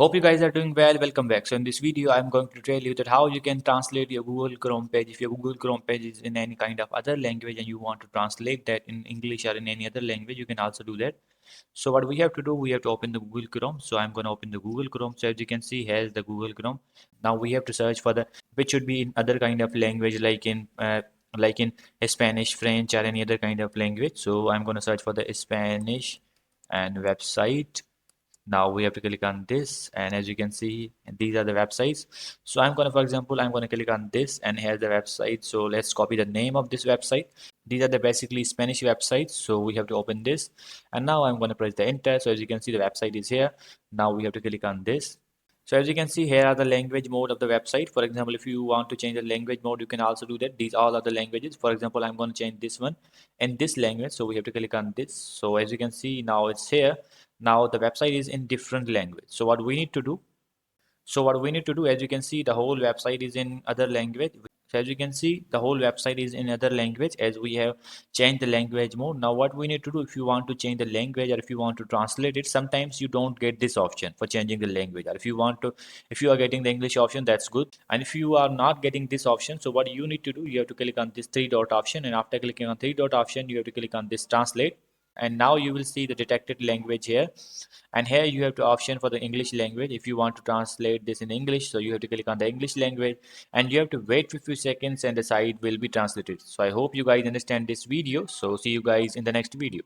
Hope you guys are doing well. Welcome back. So in this video, I'm going to tell you that how you can translate your Google Chrome page. If your Google Chrome page is in any kind of other language and you want to translate that in English or in any other language, you can also do that. So what we have to do, we have to open the Google Chrome. So I'm going to open the Google Chrome. So as you can see, here's the Google Chrome. Now we have to search for the which should be in other kind of language like in Spanish, French, or any other kind of language. So I'm going to search for the Spanish and website. Now we have to click on this, and as you can see, these are the websites. So I'm going to, for example, I'm going to click on this, and here's the website. So let's copy the name of this website. These are the basically Spanish websites. So we have to open this, and now I'm going to press the enter. So as you can see, the website is here. Now we have to click on this. So as you can see, here are the language mode of the website. For example, if you want to change the language mode, you can also do that. These all are the languages. For example, I'm going to change this one in this language. So we have to click on this. So as you can see, now it's here. Now the website is in different language. So what we need to do, as you can see, the whole website is in other language. So as you can see, the whole website is in other language as we have changed the language mode. Now what we need to do, if you want to change the language or if you want to translate it, sometimes you don't get this option for changing the language. Or if you are getting the English option, that's good. And if you are not getting this option, so what you need to do, you have to click on this three dot option, and after clicking on three dot option, you have to click on this translate. And now you will see the detected language here, and here you have to option for the English language. If you want to translate this in English, so you have to click on the English language, and you have to wait for a few seconds and the site will be translated. So I hope you guys understand this video. So see you guys in the next video.